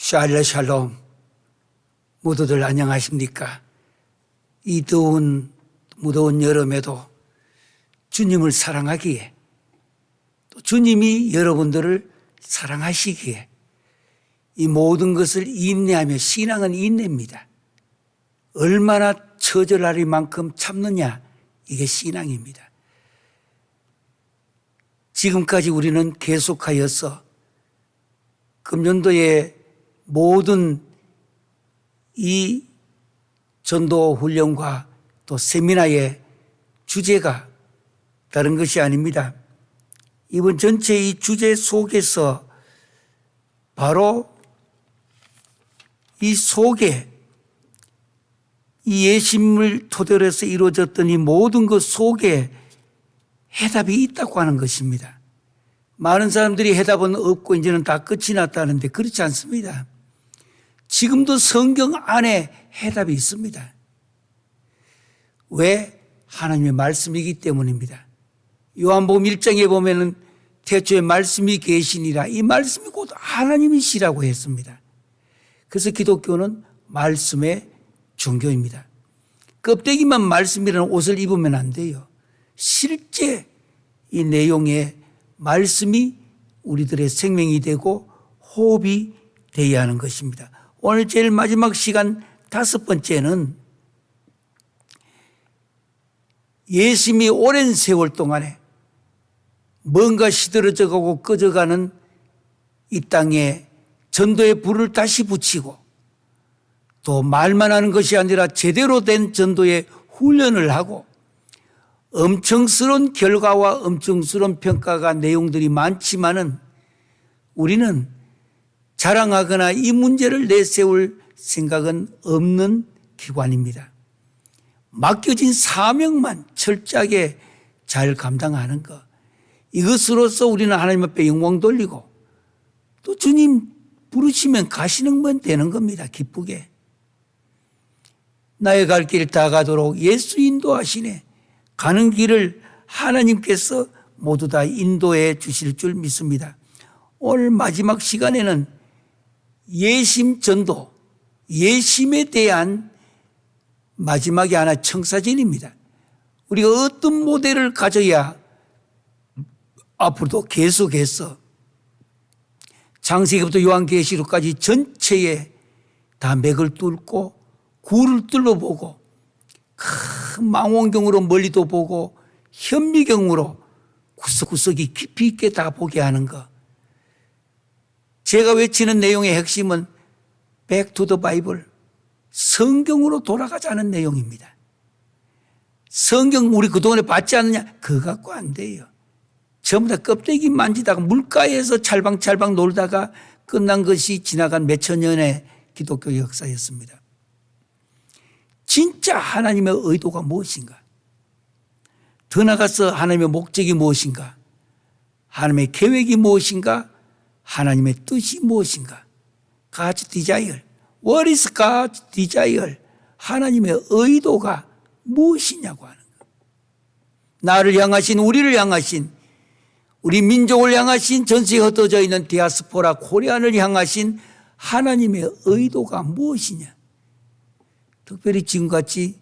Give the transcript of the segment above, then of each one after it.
샬롬. 모두들 안녕하십니까? 이 무더운 여름에도 주님을 사랑하기에, 또 주님이 여러분들을 사랑하시기에 이 모든 것을 인내하며, 신앙은 인내입니다. 얼마나 처절할 만큼 참느냐, 이게 신앙입니다. 지금까지 우리는 계속하여서 금년도에 모든 이 전도 훈련과 또 세미나의 주제가 다른 것이 아닙니다. 이번 전체 이 주제 속에서 바로 이 속에 이 예심을 토대로 해서 이루어졌던 이 모든 것 속에 해답이 있다고 하는 것입니다. 많은 사람들이 해답은 없고 이제는 다 끝이 났다는데 그렇지 않습니다. 지금도 성경 안에 해답이 있습니다. 왜? 하나님의 말씀이기 때문입니다. 요한복음 1장에 보면은 태초에 말씀이 계시니라, 이 말씀이 곧 하나님이시라고 했습니다. 그래서 기독교는 말씀의 종교입니다. 껍데기만 말씀이라는 옷을 입으면 안 돼요. 실제 이 내용의 말씀이 우리들의 생명이 되고 호흡이 되어야 하는 것입니다. 오늘 제일 마지막 시간 5번째는 예수님이 오랜 세월 동안에 뭔가 시들어져 가고 꺼져가는 이 땅에 전도의 불을 다시 붙이고, 또 말만 하는 것이 아니라 제대로 된 전도의 훈련을 하고 엄청스러운 결과와 엄청스러운 평가가 내용들이 많지만은 우리는 자랑하거나 이 문제를 내세울 생각은 없는 기관입니다. 맡겨진 사명만 철저하게 잘 감당하는 것, 이것으로서 우리는 하나님 앞에 영광 돌리고 또 주님 부르시면 가시는 건 되는 겁니다. 기쁘게. 나의 갈 길 다 가도록 예수 인도하시네. 가는 길을 하나님께서 모두 다 인도해 주실 줄 믿습니다. 오늘 마지막 시간에는 예심 전도, 예심에 대한 마지막에 하나 청사진입니다. 우리가 어떤 모델을 가져야 앞으로도 계속해서 창세기부터 요한계시록까지 전체에 다 맥을 뚫고 굴을 뚫어보고 큰 망원경으로 멀리도 보고 현미경으로 구석구석이 깊이 있게 다 보게 하는 것. 제가 외치는 내용의 핵심은 Back to the Bible, 성경으로 돌아가자는 내용입니다. 성경 우리 그동안에 봤지 않느냐? 그거 갖고 안 돼요. 전부 다 껍데기 만지다가 물가에서 찰방찰방 놀다가 끝난 것이 지나간 몇천 년의 기독교 역사였습니다. 진짜 하나님의 의도가 무엇인가? 더 나아가서 하나님의 목적이 무엇인가? 하나님의 계획이 무엇인가? 하나님의 뜻이 무엇인가? God's desire. What is God's desire? 하나님의 의도가 무엇이냐고 하는 것. 나를 향하신, 우리를 향하신, 우리 민족을 향하신, 전 세계에 흩어져 있는 디아스포라 코리안을 향하신 하나님의 의도가 무엇이냐? 특별히 지금같이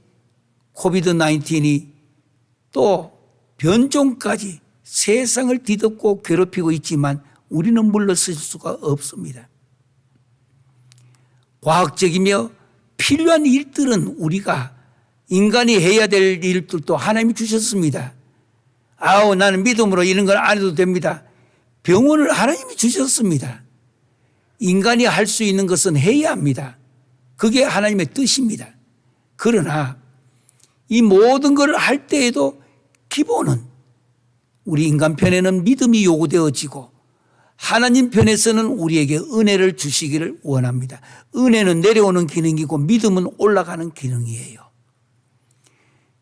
코비드-19이 또 변종까지 세상을 뒤덮고 괴롭히고 있지만 우리는 물러설 수가 없습니다. 과학적이며 필요한 일들은 우리가 인간이 해야 될 일들도 하나님이 주셨습니다. 나는 믿음으로 이런 걸 안 해도 됩니다. 병원을 하나님이 주셨습니다. 인간이 할 수 있는 것은 해야 합니다. 그게 하나님의 뜻입니다. 그러나 이 모든 걸 할 때에도 기본은 우리 인간 편에는 믿음이 요구되어지고 하나님 편에서는 우리에게 은혜를 주시기를 원합니다. 은혜는 내려오는 기능이고 믿음은 올라가는 기능이에요.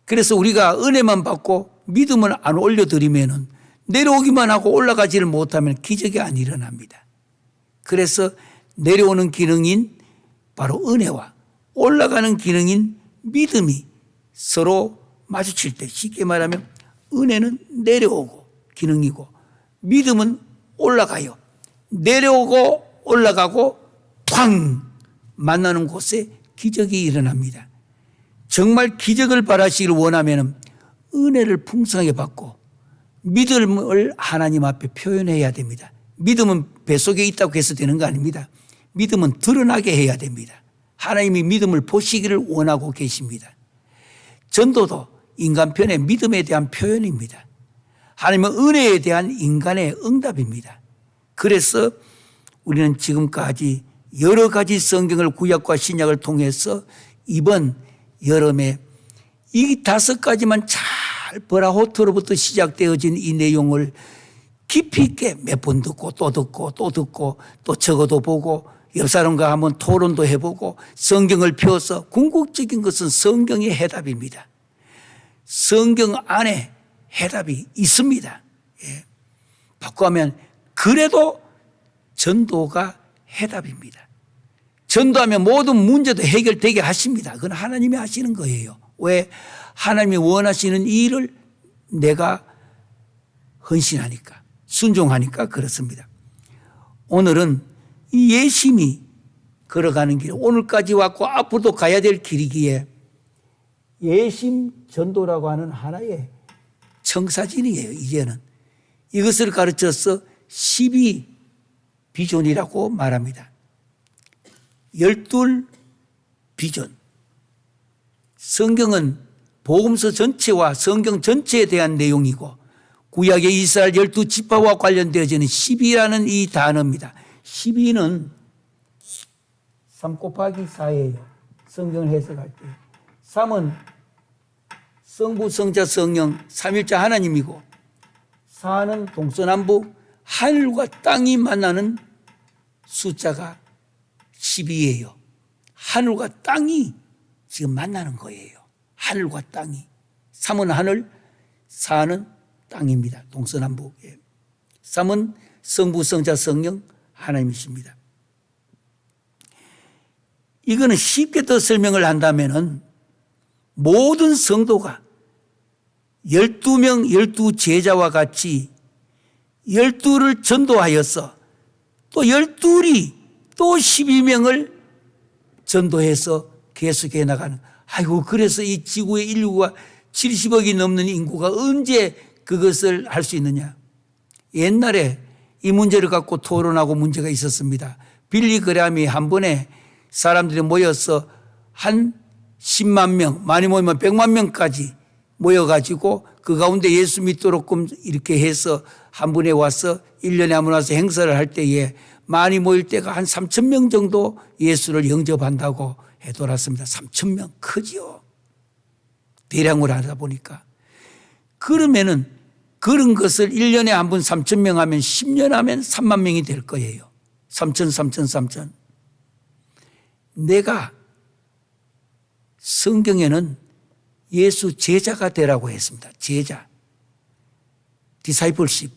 그래서 우리가 은혜만 받고 믿음을 안 올려드리면 내려오기만 하고 올라가지를 못하면 기적이 안 일어납니다. 그래서 내려오는 기능인 바로 은혜와 올라가는 기능인 믿음이 서로 마주칠 때, 쉽게 말하면 은혜는 내려오고 기능이고 믿음은 올라가요. 내려오고 올라가고 쾅 만나는 곳에 기적이 일어납니다. 정말 기적을 바라시길 원하면 은혜를 풍성하게 받고 믿음을 하나님 앞에 표현해야 됩니다. 믿음은 뱃속에 있다고 해서 되는 거 아닙니다. 믿음은 드러나게 해야 됩니다. 하나님이 믿음을 보시기를 원하고 계십니다. 전도도 인간편의 믿음에 대한 표현입니다. 하나님은 은혜에 대한 인간의 응답입니다. 그래서 우리는 지금까지 여러 가지 성경을 구약과 신약을 통해서 이번 여름에 이 5가지만 잘 버라호트로부터 시작되어진 이 내용을 깊이 있게 몇 번 듣고 또 듣고 또 듣고 또 적어도 보고 옆 사람과 한번 토론도 해보고 성경을 펴서 궁극적인 것은 성경의 해답입니다. 성경 안에 해답이 있습니다. 예. 바꾸면 그래도 전도가 해답입니다. 전도하면 모든 문제도 해결되게 하십니다. 그건 하나님이 하시는 거예요. 왜? 하나님이 원하시는 일을 내가 헌신하니까, 순종하니까 그렇습니다. 오늘은 이 예심이 걸어가는 길, 오늘까지 왔고 앞으로도 가야 될 길이기에 예심 전도라고 하는 하나의 청사진이에요. 이제는 이것을 가르쳐서 12비전이라고 말합니다. 12비전. 성경은 복음서 전체와 성경 전체에 대한 내용이고 구약의 이스라엘 12지파와 관련되어지는 12라는 이 단어입니다. 12는 3 곱하기 4예요. 성경을 해석할 때. 3은 성부, 성자, 성령, 삼일자 하나님이고 4는 동서남북 하늘과 땅이 만나는 숫자가 12예요. 하늘과 땅이 지금 만나는 거예요. 하늘과 땅이. 3은 하늘, 4는 땅입니다. 동서남북. 3은 성부, 성자, 성령 하나님이십니다. 이거는 쉽게 더 설명을 한다면은 모든 성도가 12명, 12제자와 같이 12를 전도하여서 또 12이 또 12명을 전도해서 계속해 나가는. 아이고, 그래서 이 지구의 인류가 70억이 넘는 인구가 언제 그것을 할 수 있느냐. 옛날에 이 문제를 갖고 토론하고 문제가 있었습니다. 빌리 그레함이 한 번에 사람들이 모여서 한 10만 명, 많이 모이면 100만 명까지 모여가지고 그 가운데 예수 믿도록 이렇게 해서 한 분에 와서 1년에 한 번 와서 행사를 할 때에 많이 모일 때가 한 3천 명 정도 예수를 영접한다고 해돌았습니다. 3천 명 크지요. 대량으로 하다 보니까. 그러면은 그런 것을 1년에 한 번 3천 명 하면 10년 하면 3만 명이 될 거예요. 3천, 3천, 3천. 내가 성경에는 예수 제자가 되라고 했습니다. 제자. 디사이플십.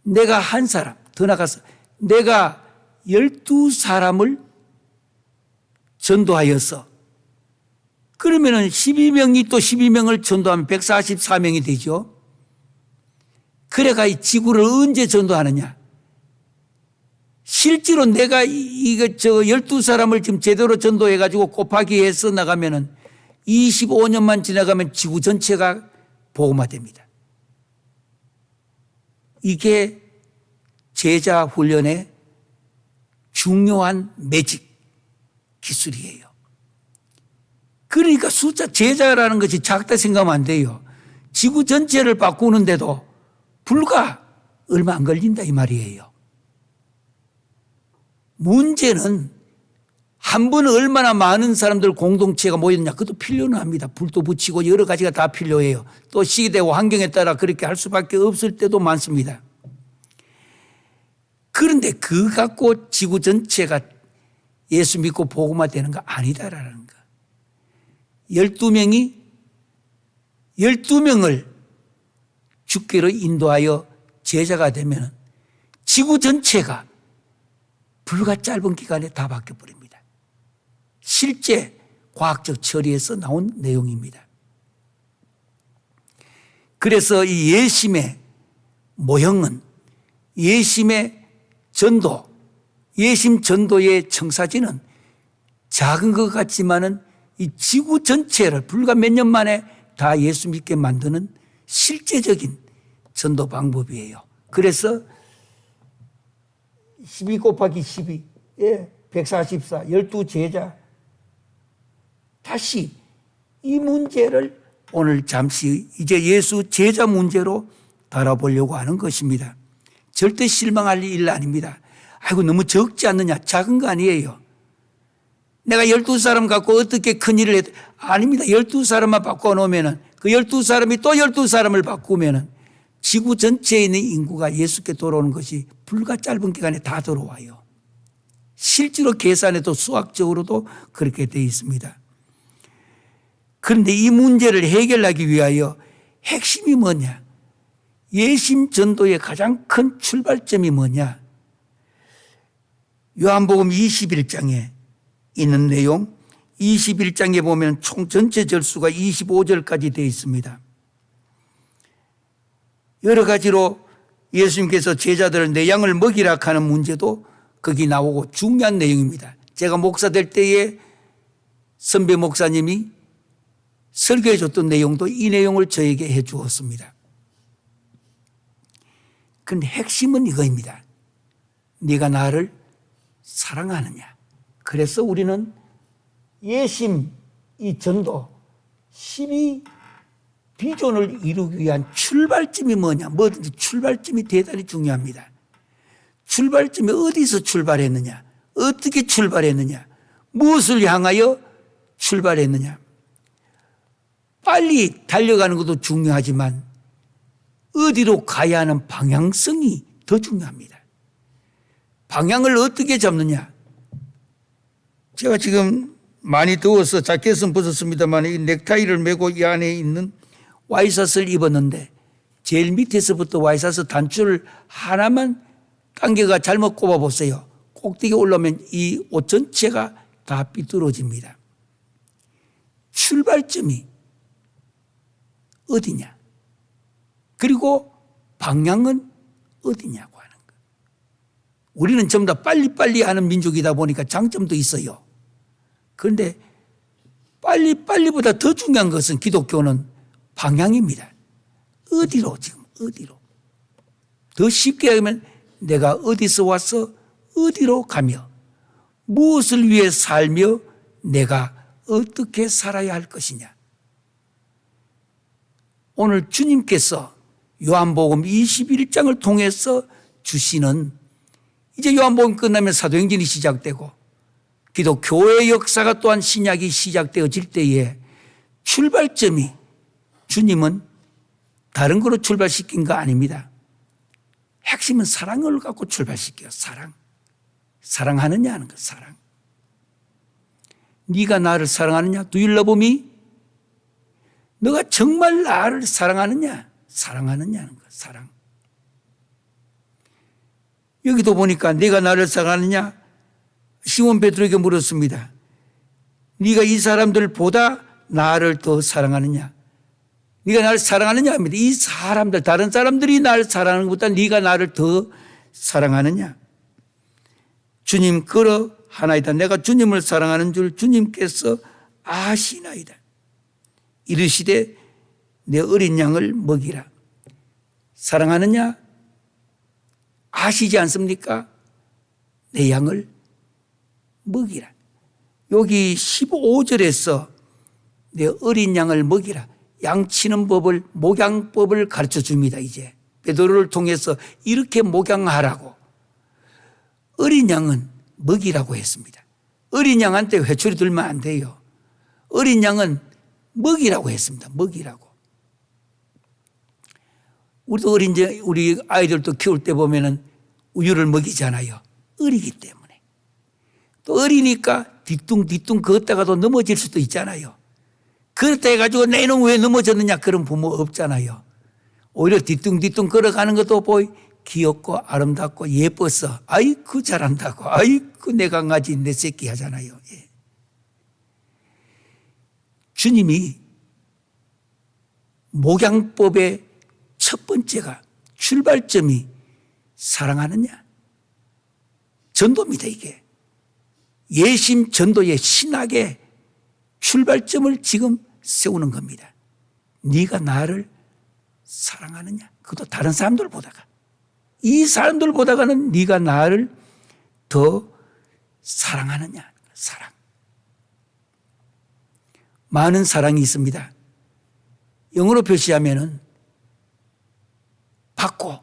내가 한 사람, 더 나가서 내가 12사람을 전도하여서 그러면은 12명이 또 12명을 전도하면 144명이 되죠. 그래가 이 지구를 언제 전도하느냐? 실제로 내가 12사람을 지금 제대로 전도해가지고 곱하기 해서 나가면은 25년만 지나가면 지구 전체가 복음화됩니다. 이게 제자 훈련의 중요한 매직 기술이에요. 그러니까 숫자 제자라는 것이 작다 생각하면 안 돼요. 지구 전체를 바꾸는데도 불과 얼마 안 걸린다 이 말이에요. 문제는 한 번에 얼마나 많은 사람들 공동체가 모였냐. 그것도 필요는 합니다. 불도 붙이고 여러 가지가 다 필요해요. 또 시대와 환경에 따라 그렇게 할 수밖에 없을 때도 많습니다. 그런데 그 갖고 지구 전체가 예수 믿고 복음화 되는 거 아니다라는 거. 12명이 12명을 주께로 인도하여 제자가 되면 지구 전체가 불과 짧은 기간에 다 바뀌어버립니다. 실제 과학적 처리에서 나온 내용입니다. 그래서 이 예심의 모형은 예심의 전도, 예심 전도의 청사진은 작은 것 같지만은 이 지구 전체를 불과 몇 년 만에 다 예수 믿게 만드는 실제적인 전도 방법이에요. 그래서 12 곱하기 12, 144, 12제자. 다시 이 문제를 오늘 잠시 이제 예수 제자 문제로 다뤄보려고 하는 것입니다. 절대 실망할 일 아닙니다. 아이고, 너무 적지 않느냐? 작은 거 아니에요. 내가 12사람 갖고 어떻게 큰일을 했, 아닙니다. 12사람만 바꿔놓으면은 그 12사람이 또 12사람을 바꾸면은 지구 전체에 있는 인구가 예수께 돌아오는 것이 불과 짧은 기간에 다 돌아와요. 실제로 계산해도 수학적으로도 그렇게 되어 있습니다. 그런데 이 문제를 해결하기 위하여 핵심이 뭐냐? 예심 전도의 가장 큰 출발점이 뭐냐? 요한복음 21장에 있는 내용, 21장에 보면 총 전체 절수가 25절까지 되어 있습니다. 여러 가지로 예수님께서 제자들을 내 양을 먹이라 하는 문제도 거기 나오고 중요한 내용입니다. 제가 목사 될 때에 선배 목사님이 설교해 줬던 내용도 이 내용을 저에게 해 주었습니다. 그런데 핵심은 이거입니다. 네가 나를 사랑하느냐. 그래서 우리는 예심, 이 전도, 12 비전을 이루기 위한 출발점이 뭐냐. 뭐든지 출발점이 대단히 중요합니다. 출발점이 어디서 출발했느냐, 어떻게 출발했느냐, 무엇을 향하여 출발했느냐. 빨리 달려가는 것도 중요하지만 어디로 가야 하는 방향성이 더 중요합니다. 방향을 어떻게 잡느냐. 제가 지금 많이 더워서 자켓은 벗었습니다만 이 넥타이를 메고 이 안에 있는 와이셔츠를 입었는데 제일 밑에서부터 와이셔츠 단추를 하나만 당겨가 잘못 꼽아보세요. 꼭대기 올라오면 이 옷 전체가 다 삐뚤어집니다. 출발점이 어디냐, 그리고 방향은 어디냐고 하는 것. 우리는 전부 다 빨리빨리 하는 민족이다 보니까 장점도 있어요. 그런데 빨리빨리보다 더 중요한 것은 기독교는 방향입니다. 어디로, 지금 어디로. 더 쉽게 하면 내가 어디서 와서 어디로 가며 무엇을 위해 살며 내가 어떻게 살아야 할 것이냐. 오늘 주님께서 요한복음 21장을 통해서 주시는, 이제 요한복음 끝나면 사도행전이 시작되고 기독교의 역사가 또한 신약이 시작되어질 때에 출발점이 주님은 다른 거로 출발시킨 거 아닙니다. 핵심은 사랑을 갖고 출발시켜요. 사랑. 사랑하느냐 하는 것, 사랑. 네가 나를 사랑하느냐? Do you love me? 너가 정말 나를 사랑하느냐? 사랑하느냐 하는 것, 사랑. 여기도 보니까 네가 나를 사랑하느냐? 시몬 베드로에게 물었습니다. 네가 이 사람들보다 나를 더 사랑하느냐? 네가 나를 사랑하느냐 합니다. 이 사람들, 다른 사람들이 나를 사랑하는 것보다 네가 나를 더 사랑하느냐? 주님 그러 하나이다. 내가 주님을 사랑하는 줄 주님께서 아시나이다. 이르시되 내 어린 양을 먹이라. 사랑하느냐? 아시지 않습니까? 내 양을 먹이라. 여기 15절에서 내 어린 양을 먹이라. 양치는 법을, 목양법을 가르쳐 줍니다. 이제 베드로를 통해서 이렇게 목양하라고. 어린 양은 먹이라고 했습니다. 어린 양한테 회초리 들면 안 돼요. 어린 양은 먹이라고 했습니다. 먹이라고. 우리도 우리 아이들도 키울 때 보면은 우유를 먹이잖아요. 어리기 때문에. 또 어리니까 뒤뚱뒤뚱 걷다가도 넘어질 수도 있잖아요. 그렇다 해가지고 내 놈 왜 넘어졌느냐, 그런 부모 없잖아요. 오히려 뒤뚱뒤뚱 걸어가는 것도 보이 귀엽고 아름답고 예뻐서 아이고 잘한다고, 아이고 내 강아지 내 새끼 하잖아요. 예. 주님이 목양법의 첫 번째가, 출발점이 사랑하느냐. 전도입니다, 이게. 예심 전도의 신학의 출발점을 지금 세우는 겁니다. 네가 나를 사랑하느냐? 그것도 다른 사람들보다가. 이 사람들보다가는 네가 나를 더 사랑하느냐? 사랑. 많은 사랑이 있습니다. 영어로 표시하면은 받고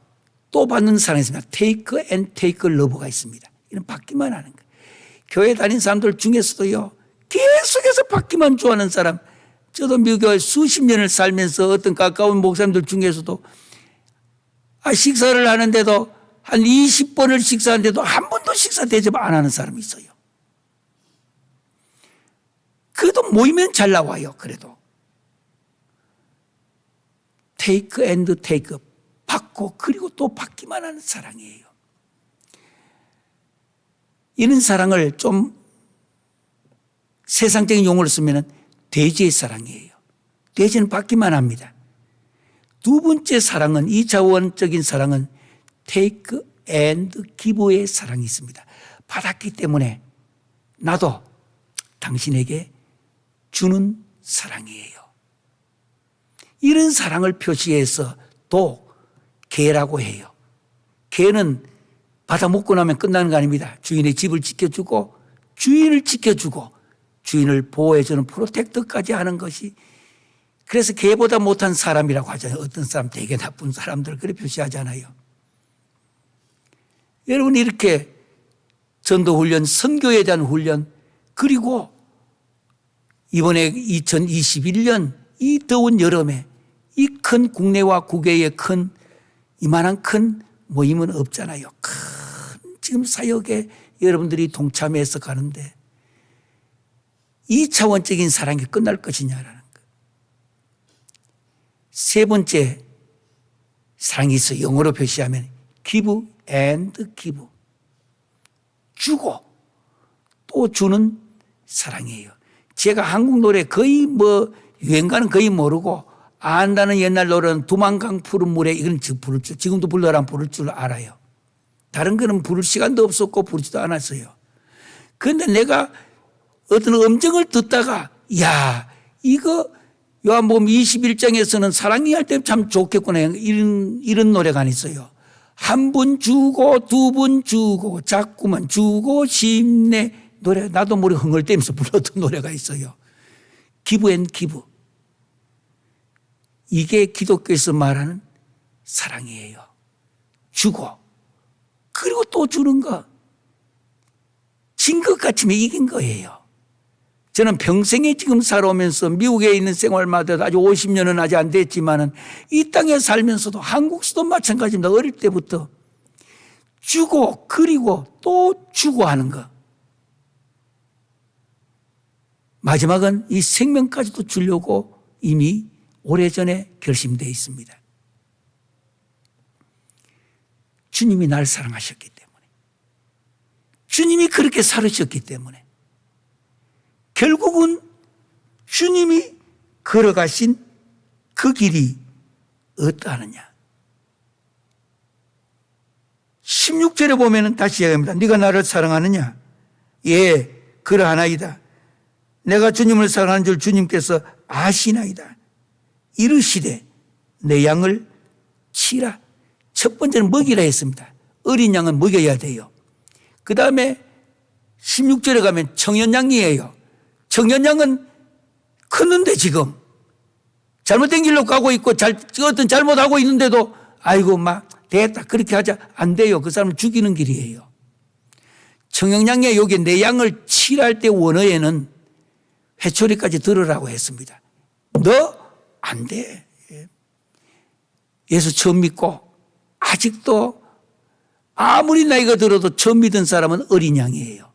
또 받는 사랑이 있습니다. take and take love가 있습니다. 이런 받기만 하는 거예요. 교회 다닌 사람들 중에서도요, 계속해서 받기만 좋아하는 사람, 저도 미국에 수십 년을 살면서 어떤 가까운 목사님들 중에서도 식사를 하는데도 한 20번을 식사하는데도 한 번도 식사 대접 안 하는 사람이 있어요. 그래도 모이면 잘 나와요. 그래도 take and take, 받고 그리고 또 받기만 하는 사랑이에요. 이런 사랑을 좀 세상적인 용어를 쓰면 대지의 사랑이에요. 대지는 받기만 합니다. 두 번째 사랑은, 2차원적인 사랑은 take and give의 사랑이 있습니다. 받았기 때문에 나도 당신에게 주는 사랑이에요. 이런 사랑을 표시해서 또 계라고 해요. 계는 받아 먹고 나면 끝나는 거 아닙니다. 주인의 집을 지켜주고 주인을 지켜주고 주인을 보호해주는 프로텍터까지 하는 것이, 그래서 개보다 못한 사람이라고 하잖아요. 어떤 사람 되게 나쁜 사람들 그렇게 표시하잖아요. 여러분, 이렇게 전도훈련, 선교에 대한 훈련, 그리고 이번에 2021년 이 더운 여름에 이 큰 국내와 국외의 큰 이만한 큰 모임은 없잖아요. 큰 지금 사역에 여러분들이 동참해서 가는데 2차원적인 사랑이 끝날 것이냐라는 것. 세 번째 사랑이 있어. 영어로 표시하면 give and give. 주고 또 주는 사랑이에요. 제가 한국 노래 거의 유행가는 거의 모르고 안다는 옛날 노래는 두만강 푸른 물에 이건 부를 줄, 지금도 불러라면 부를 줄 알아요. 다른 거는 부를 시간도 없었고 부르지도 않았어요. 그런데 내가 어떤 음정을 듣다가 야, 이거 요한복음 21장에서는 사랑이 할 때 참 좋겠구나, 이런 노래가 있어요. 한 분 주고 두 분 주고 자꾸만 주고 싶네 노래, 나도 모르게 흥얼대면서 불렀던 노래가 있어요. give and give. 이게 기독교에서 말하는 사랑이에요. 주고 그리고 또 주는 거. 진 것 같으면 이긴 거예요. 저는 평생에 지금 살아오면서 미국에 있는 생활마다 아주 50년은 아직 안 됐지만은 이 땅에 살면서도 한국에서도 마찬가지입니다. 어릴 때부터 주고 그리고 또 주고 하는 거. 마지막은 이 생명까지도 주려고 이미 오래전에 결심되어 있습니다. 주님이 날 사랑하셨기 때문에, 주님이 그렇게 살으셨기 때문에, 결국은 주님이 걸어가신 그 길이 어떠하느냐. 16절에 보면 다시 이야기합니다. 네가 나를 사랑하느냐? 예, 그러하나이다. 내가 주님을 사랑하는 줄 주님께서 아시나이다. 이르시되 내 양을 치라. 첫 번째는 먹이라 했습니다. 어린 양은 먹여야 돼요. 그 다음에 16절에 가면 청년양이에요. 청년양은 컸는데 지금 잘못된 길로 가고 있고 어떤 잘못하고 있는데도 아이고 막 됐다 그렇게 하자 안 돼요. 그 사람을 죽이는 길이에요. 청년양의 여기 내 양을 칠할 때 원어에는 회초리까지 들으라고 했습니다. 너 안 돼. 예수 처음 믿고 아직도 아무리 나이가 들어도 처음 믿은 사람은 어린 양이에요.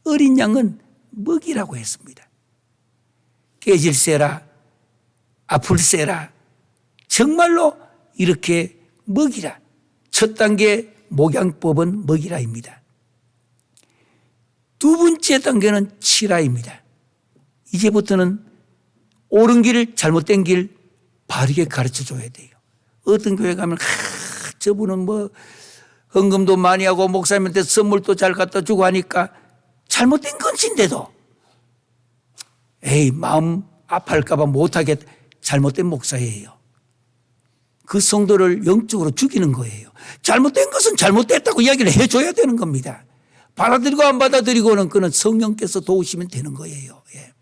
어린 양은 먹이라고 했습니다. 깨질세라, 아플세라, 정말로 이렇게 먹이라. 첫 단계 목양법은 먹이라입니다. 두 번째 단계는 치라입니다. 이제부터는 옳은 길, 잘못된 길 바르게 가르쳐 줘야 돼요. 어떤 교회 가면 저분은 헌금도 많이 하고 목사님한테 선물도 잘 갖다 주고 하니까 잘못된 건진데도 에이 마음 아파할까 봐 못하겠다. 잘못된 목사예요. 그 성도를 영적으로 죽이는 거예요. 잘못된 것은 잘못됐다고 이야기를 해줘야 되는 겁니다. 받아들이고 안 받아들이고는 그는 성령께서 도우시면 되는 거예요. 예.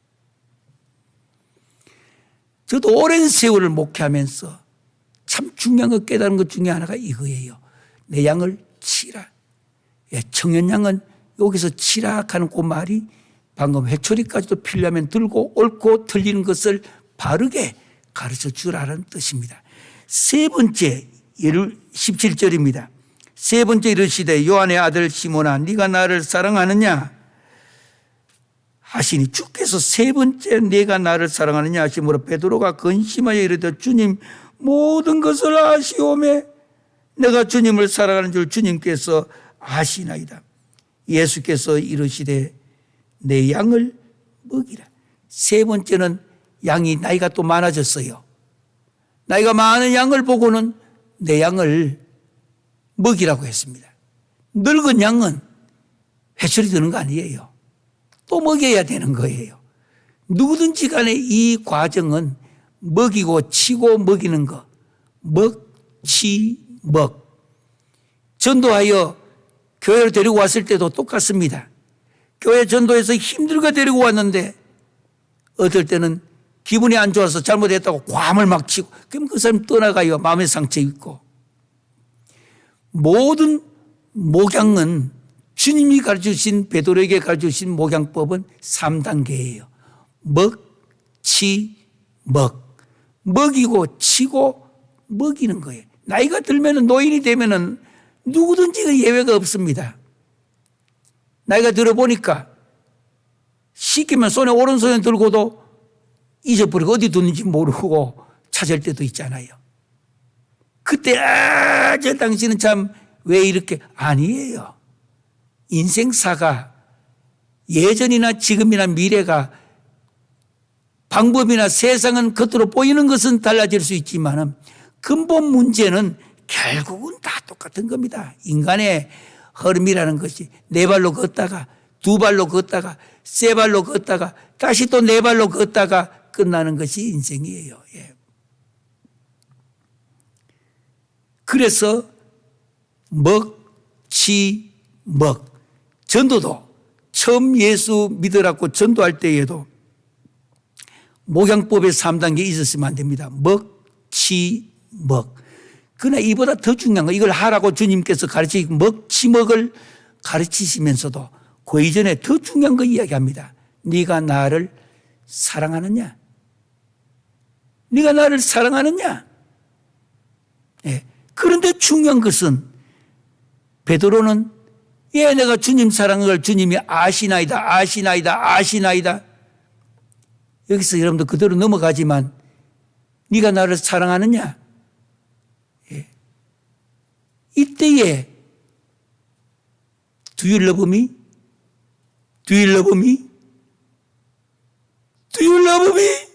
저도 오랜 세월을 목회하면서 참 중요한 거 깨달은 것 중에 하나가 이거예요. 내 양을 치라. 예, 청년양은 여기서 치라 하는 그 말이 방금 회초리까지도 필요하면 들고 옳고 틀리는 것을 바르게 가르쳐 주라는 뜻입니다. 세 번째 17절입니다. 세 번째 이르시되 요한의 아들 시몬아 네가 나를 사랑하느냐 하시니 주께서 세 번째 내가 나를 사랑하느냐 하시므로 베드로가 근심하여 이르되 주님 모든 것을 아시오매 내가 주님을 사랑하는 줄 주님께서 아시나이다. 예수께서 이르시되 내 양을 먹이라. 세 번째는 양이 나이가 또 많아졌어요. 나이가 많은 양을 보고는 내 양을 먹이라고 했습니다. 늙은 양은 회초리 드는 거 아니에요. 또 먹여야 되는 거예요. 누구든지 간에 이 과정은 먹이고 치고 먹이는 거. 먹, 치, 먹. 전도하여 교회를 데리고 왔을 때도 똑같습니다. 교회 전도해서 힘들게 데리고 왔는데 어떨 때는 기분이 안 좋아서 잘못했다고 괌을 막 치고 그럼 그 사람 떠나가요. 마음의 상처 입고. 모든 목양은 주님이 가르쳐주신 베드로에게 가르쳐주신 목양법은 3단계예요. 먹, 치, 먹. 먹이고 치고 먹이는 거예요. 나이가 들면 노인이 되면 누구든지 예외가 없습니다. 나이가 들어보니까 시키면 손에 오른손에 들고도 잊어버리고 어디 뒀는지 모르고 찾을 때도 있잖아요. 그때 저 당신은 참 왜 이렇게 아니에요. 인생사가 예전이나 지금이나 미래가 방법이나 세상은 겉으로 보이는 것은 달라질 수 있지만 근본 문제는 결국은 다 똑같은 겁니다. 인간의 흐름이라는 것이 네 발로 걷다가 두 발로 걷다가 세 발로 걷다가 다시 또 네 발로 걷다가 끝나는 것이 인생이에요. 예. 그래서 먹, 치, 먹. 전도도 처음 예수 믿으라고 전도할 때에도 목양법의 3단계 있었으면 안 됩니다. 먹, 치, 먹. 그러나 이보다 더 중요한 거 이걸 하라고 주님께서 가르치고 먹, 치, 먹을 가르치시면서도 그 이전에 더 중요한 거 이야기합니다. 네가 나를 사랑하느냐? 네가 나를 사랑하느냐? 네. 그런데 중요한 것은 베드로는 내가 주님 사랑하는 걸 주님이 아시나이다, 아시나이다, 아시나이다. 여기서 여러분들 그대로 넘어가지만 네가 나를 사랑하느냐? 예. 이때에 Do you love me? Do you love me? Do you love me?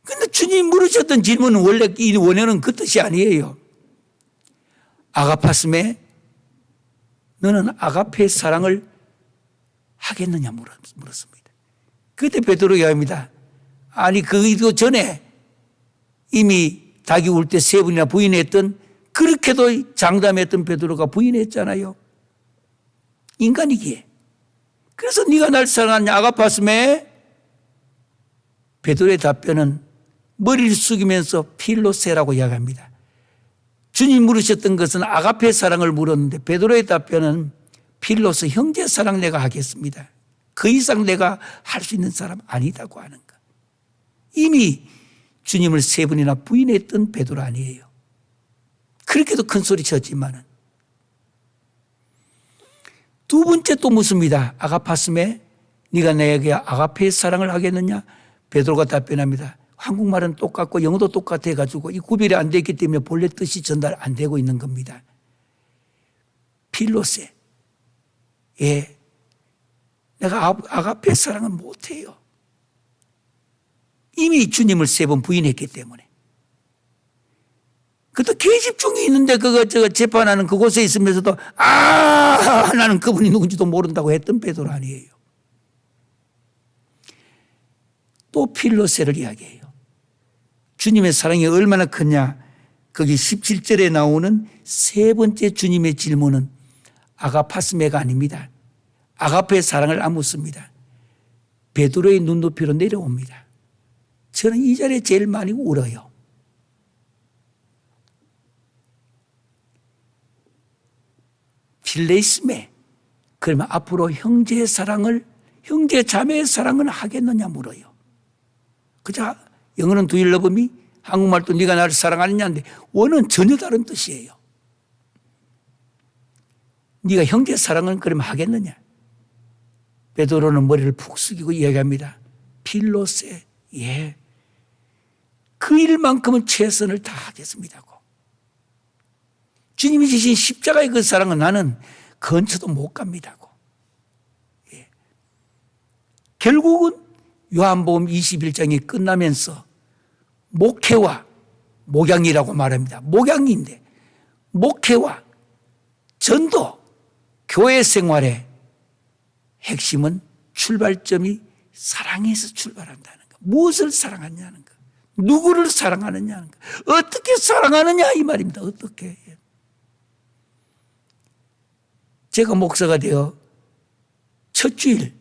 근데 주님 물으셨던 질문은 원래 이 원어는 그 뜻이 아니에요. 아가파스메 너는 아가페의 사랑을 하겠느냐 물었습니다. 그때 베드로가 합니다. 아니 그 전에 이미 닭이 울 때 세 번이나 부인했던 그렇게도 장담했던 베드로가 부인했잖아요. 인간이기에. 그래서 네가 날 사랑하냐 아가파스메? 베드로의 답변은 머리를 숙이면서 필로세라고 이야기합니다. 주님 물으셨던 것은 아가페 사랑을 물었는데 베드로의 답변은 필로스 형제 사랑 내가 하겠습니다. 그 이상 내가 할 수 있는 사람 아니다고 하는 것. 이미 주님을 세 번이나 부인했던 베드로 아니에요. 그렇게도 큰 소리 쳤지만은 두 번째 또 묻습니다. 아가파스메 네가 내게 아가페의 사랑을 하겠느냐? 베드로가 답변합니다. 한국말은 똑같고 영어도 똑같아 가지고 이 구별이 안 되기 때문에 본래 뜻이 전달 안 되고 있는 겁니다. 필로세. 예. 내가 아가페 사랑은 못해요. 이미 주님을 세 번 부인했기 때문에. 그것도 계집중이 있는데 저거 재판하는 그곳에 있으면서도 나는 그분이 누군지도 모른다고 했던 베드로 아니에요. 또 필로세를 이야기해요. 주님의 사랑이 얼마나 크냐. 거기 17절에 나오는 세 번째 주님의 질문은 아가파스메가 아닙니다. 아가페의 사랑을 안 묻습니다. 베드로의 눈높이로 내려옵니다. 저는 이 자리에 제일 많이 울어요. 필레이스메, 그러면 앞으로 형제 자매의 사랑을 하겠느냐 물어요. 그저 영어는 Do you love me? 한국말도 네가 나를 사랑하느냐인데 원어는 전혀 다른 뜻이에요. 네가 형제 사랑은 그러면 하겠느냐? 베드로는 머리를 푹 숙이고 이야기합니다. 필로세, 예. 그 일만큼은 최선을 다하겠습니다고. 주님이 지신 십자가의 그 사랑은 나는 근처도 못 갑니다고. 예. 결국은 요한복음 21장이 끝나면서 목회와 목양이라고 말합니다. 목양인데 목회와 전도, 교회 생활의 핵심은 출발점이 사랑에서 출발한다는 것. 무엇을 사랑하느냐는 것. 누구를 사랑하느냐는 것. 어떻게 사랑하느냐 이 말입니다. 어떻게. 제가 목사가 되어 첫 주일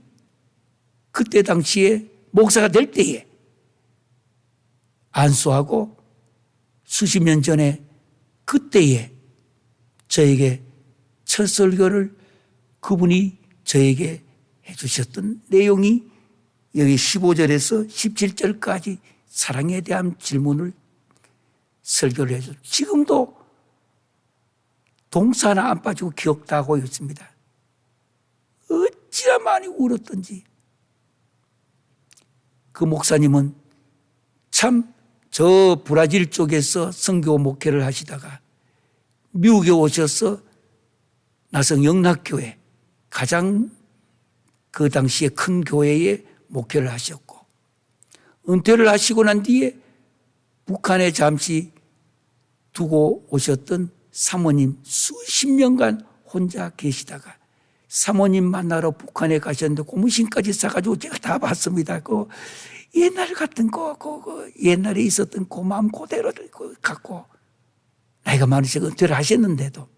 그때 당시에 목사가 될 때에 안수하고 수십 년 전에 그때에 저에게 첫 설교를 그분이 저에게 해주셨던 내용이 여기 15절에서 17절까지 사랑에 대한 질문을 설교를 해줬어요. 지금도 동사 하나 안 빠지고 기억 다 하고 있습니다. 어찌나 많이 울었던지. 그 목사님은 참 저 브라질 쪽에서 선교 목회를 하시다가 미국에 오셔서 나성 영락교회 가장 그 당시에 큰 교회에 목회를 하셨고 은퇴를 하시고 난 뒤에 북한에 잠시 두고 오셨던 사모님 수십 년간 혼자 계시다가 사모님 만나러 북한에 가셨는데 고무신까지 사가지고 제가 다 봤습니다. 그 옛날 같은 그 옛날에 있었던 그 마음 그대로 갖고 나이가 많으셔서 은퇴를 하셨는데도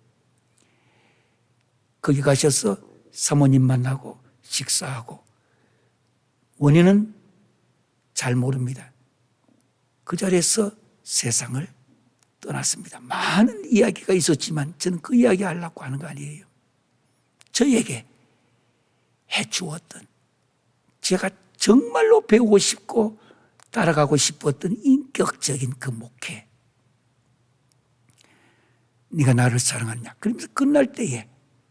거기 가셔서 사모님 만나고 식사하고 원인은 잘 모릅니다. 그 자리에서 세상을 떠났습니다. 많은 이야기가 있었지만 저는 그 이야기 하려고 하는 거 아니에요. 저에게 해주었던 제가 정말로 배우고 싶고 따라가고 싶었던 인격적인 그 목회. 네가 나를 사랑하느냐. 그러면서 끝날 때에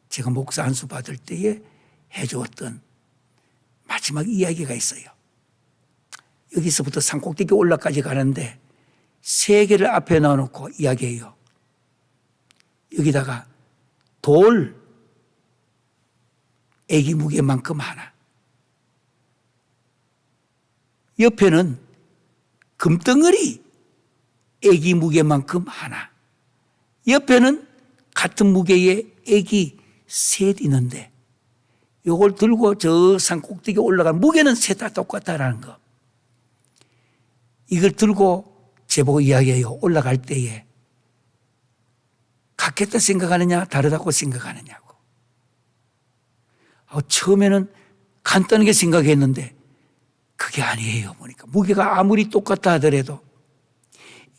제가 목사 안수 받을 때에 해주었던 마지막 이야기가 있어요. 여기서부터 산꼭대기 올라까지 가는데 세 개를 앞에 놔놓고 이야기해요. 여기다가 돌 애기 무게만큼 하나, 옆에는 금덩어리 애기 무게만큼 하나, 옆에는 같은 무게의 애기 셋 있는데 이걸 들고 저 산꼭대기 올라간 무게는 셋 다 똑같다라는 거. 이걸 들고 제보고 이야기해요. 올라갈 때에 같겠다 생각하느냐 다르다고 생각하느냐고. 처음에는 간단하게 생각했는데 그게 아니에요. 보니까 무게가 아무리 똑같다 하더라도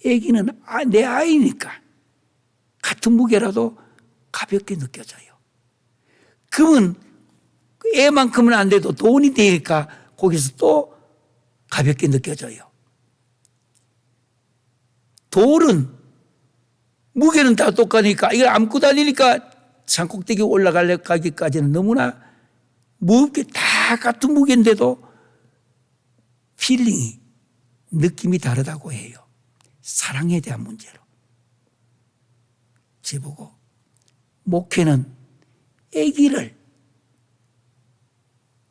애기는 내 아이니까 같은 무게라도 가볍게 느껴져요. 그러면 애만큼은 안 돼도 돈이 되니까 거기서 또 가볍게 느껴져요. 돌은 무게는 다 똑같으니까 이걸 안고 다니니까 산꼭대기 올라가기까지는 너무나 무겁게 다 같은 무게인데도 필링이 느낌이 다르다고 해요. 사랑에 대한 문제로. 제보고 목회는 아기를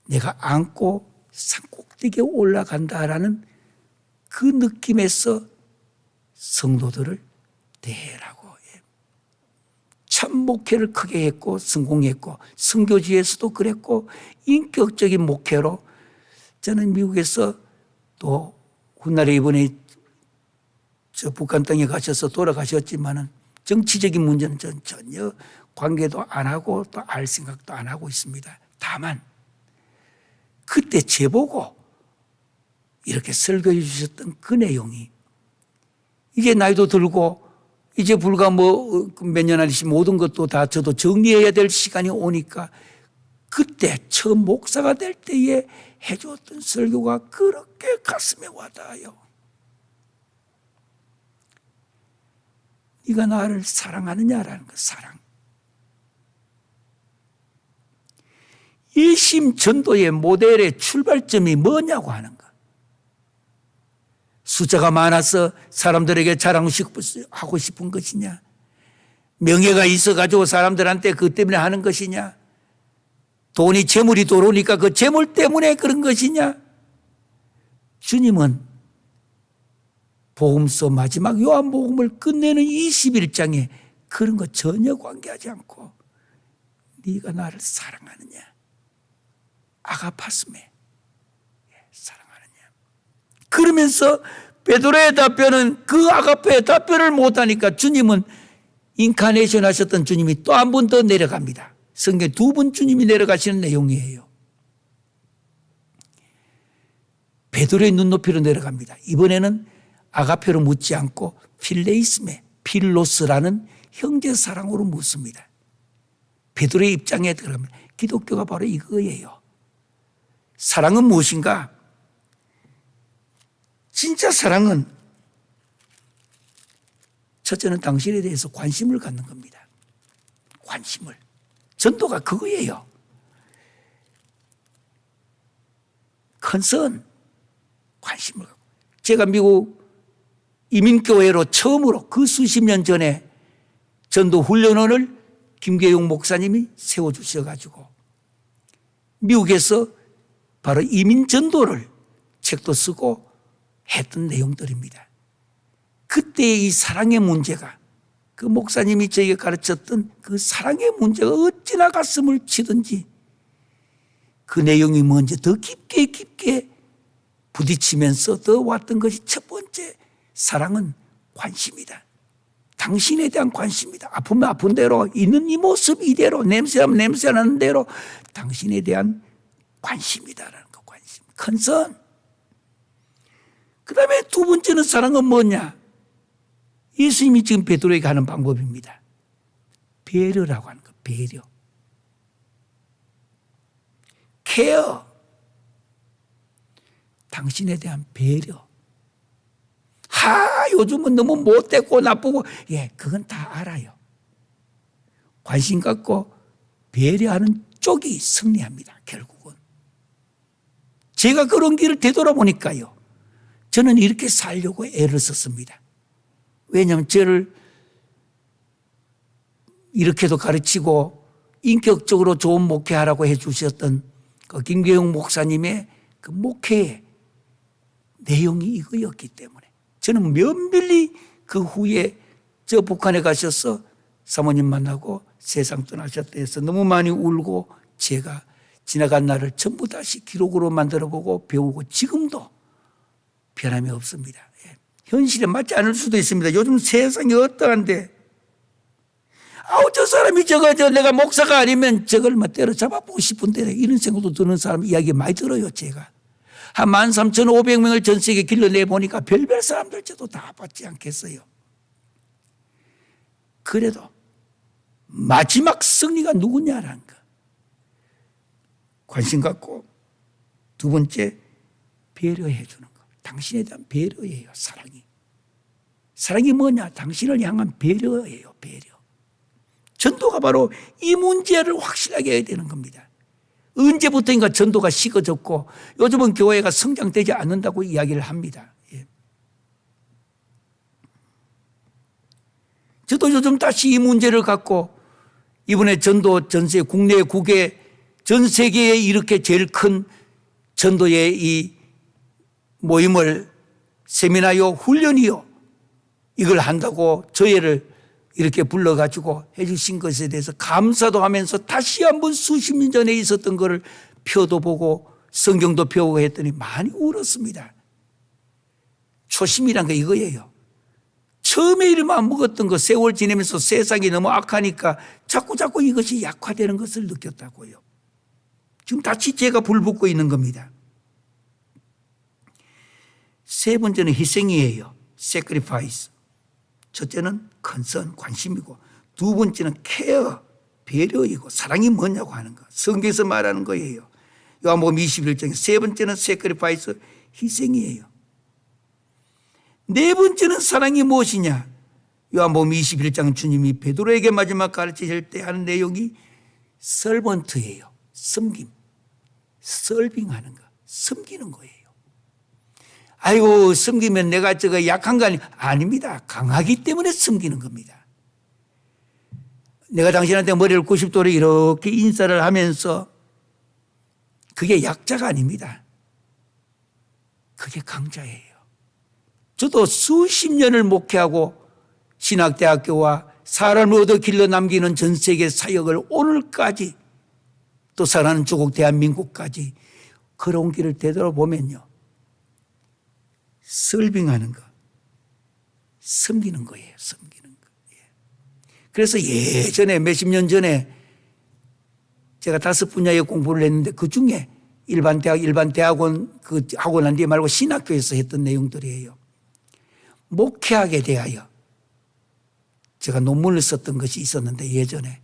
내가 안고 산꼭대기에 올라간다라는 그 느낌에서 성도들을 대회라고. 참 목회를 크게 했고 성공했고 선교지에서도 그랬고 인격적인 목회로 저는 미국에서 또 훗날에 이번에 저 북한 땅에 가셔서 돌아가셨지만은 정치적인 문제는 전혀 관계도 안 하고 또 알 생각도 안 하고 있습니다. 다만 그때 제보고 이렇게 설교해 주셨던 그 내용이 이제 나이도 들고 이제 불과 뭐 몇 년 안이시 모든 것도 다 저도 정리해야 될 시간이 오니까 그때 처음 목사가 될 때에 해주었던 설교가 그렇게 가슴에 와닿아요. 네가 나를 사랑하느냐라는 것, 사랑. 일심 전도의 모델의 출발점이 뭐냐고 하는 것. 숫자가 많아서 사람들에게 자랑하고 싶은 것이냐? 명예가 있어가지고 사람들한테 그것 때문에 하는 것이냐? 돈이 재물이 들어오니까 그 재물 때문에 그런 것이냐? 주님은 복음서 마지막 요한복음을 끝내는 21장에 그런 거 전혀 관계하지 않고 네가 나를 사랑하느냐? 아가파스메 사랑하느냐? 그러면서 베드로의 답변은 그 아가페의 답변을 못하니까 주님은 인카네이션 하셨던 주님이 또 한 번 더 내려갑니다. 성경에 2번 주님이 내려가시는 내용이에요. 베드로의 눈높이로 내려갑니다. 이번에는 아가페로 묻지 않고 필레이스메, 필로스라는 형제 사랑으로 묻습니다. 베드로의 입장에 들어갑니다. 기독교가 바로 이거예요. 사랑은 무엇인가? 진짜 사랑은 첫째는 당신에 대해서 관심을 갖는 겁니다. 관심을. 전도가 그거예요. 컨선, 관심을 갖고. 제가 미국 이민교회로 처음으로 그 수십 년 전에 전도 훈련원을 김계용 목사님이 세워주셔가지고 미국에서 바로 이민 전도를 책도 쓰고 했던 내용들입니다. 그때의 이 사랑의 문제가 그 목사님이 저에게 가르쳤던 그 사랑의 문제가 어찌나 가슴을 치든지 그 내용이 뭔지 더 깊게 부딪히면서 더 왔던 것이 첫 번째 사랑은 관심이다. 당신에 대한 관심이다. 아프면 아픈 대로 있는 이 모습 이대로 냄새나면 냄새나는 대로 당신에 대한 관심이다라는 거. 관심. 컨선. 그 다음에 2번째는 사랑은 뭐냐? 예수님이 지금 베드로에게 하는 방법입니다. 배려라고 하는 거. 배려. 케어. 당신에 대한 배려. 요즘은 너무 못됐고 나쁘고, 그건 다 알아요. 관심 갖고 배려하는 쪽이 승리합니다, 결국은. 제가 그런 길을 되돌아보니까요, 저는 이렇게 살려고 애를 썼습니다. 왜냐하면 저를 이렇게도 가르치고 인격적으로 좋은 목회하라고 해주셨던 그 김계용 목사님의 그 목회의 내용이 이거였기 때문에 저는 면밀히 그 후에 저 북한에 가셔서 사모님 만나고 세상 떠나셨다 해서 너무 많이 울고 제가 지나간 날을 전부 다시 기록으로 만들어보고 배우고 지금도 변함이 없습니다. 현실에 맞지 않을 수도 있습니다. 요즘 세상이 어떠한데 저 사람이 내가 목사가 아니면 저걸 때려잡아보고 싶은데 이런 생각도 드는 사람 이야기 많이 들어요. 제가 한 13,500명을 전 세계 길러내보니까 별별 사람들 저도 다 받지 않겠어요. 그래도 마지막 승리가 누구냐라는 거 관심 갖고 2번째 배려해 주는 거. 당신에 대한 배려예요. 사랑이 뭐냐? 당신을 향한 배려예요. 배려. 전도가 바로 이 문제를 확실하게 해야 되는 겁니다. 언제부터인가 전도가 식어졌고 요즘은 교회가 성장되지 않는다고 이야기를 합니다. 저도 요즘 다시 이 문제를 갖고 이번에 전도 전세 국내 국외 전 세계에 이렇게 제일 큰 전도의 이 모임을 세미나요 훈련이요 이걸 한다고 저희를 이렇게 불러가지고 해주신 것에 대해서 감사도 하면서 다시 한번 수십 년 전에 있었던 것을 표도 보고 성경도 펴고 했더니 많이 울었습니다. 초심이란 게 이거예요. 처음에 이름만 먹었던 거 세월 지내면서 세상이 너무 악하니까 자꾸 이것이 약화되는 것을 느꼈다고요. 지금 다시 제가 불붙고 있는 겁니다. 세 번째는 희생이에요. sacrifice. 첫째는 컨선, 관심이고, 두 번째는 케어, 배려이고, 사랑이 뭐냐고 하는 거. 성경에서 말하는 거예요. 요한복음 21장에 세 번째는 sacrifice, 희생이에요. 네 번째는 사랑이 무엇이냐? 요한복음 21장 주님이 베드로에게 마지막 가르치실 때 하는 내용이 servant예요. 섬김. 서빙하는 거. 섬기는 거예요. 아이고, 섬기면 내가 저거 약한 거 아닙니다. 강하기 때문에 섬기는 겁니다. 내가 당신한테 머리를 90도로 이렇게 인사를 하면서 그게 약자가 아닙니다. 그게 강자예요. 저도 수십 년을 목회하고 신학대학교와 사람을 얻어 길러 남기는 전 세계 사역을 오늘까지 또 살아가는 조국 대한민국까지 걸어온 길을 되돌아보면요. 설빙하는 거, 섬기는 거예요. 섬기는 거. 그래서 예전에 몇십 년 전에 제가 5분야의 공부를 했는데 그 중에 일반 대학원 하고 난 뒤에 말고 신학교에서 했던 내용들이에요. 목회학에 대하여 제가 논문을 썼던 것이 있었는데 예전에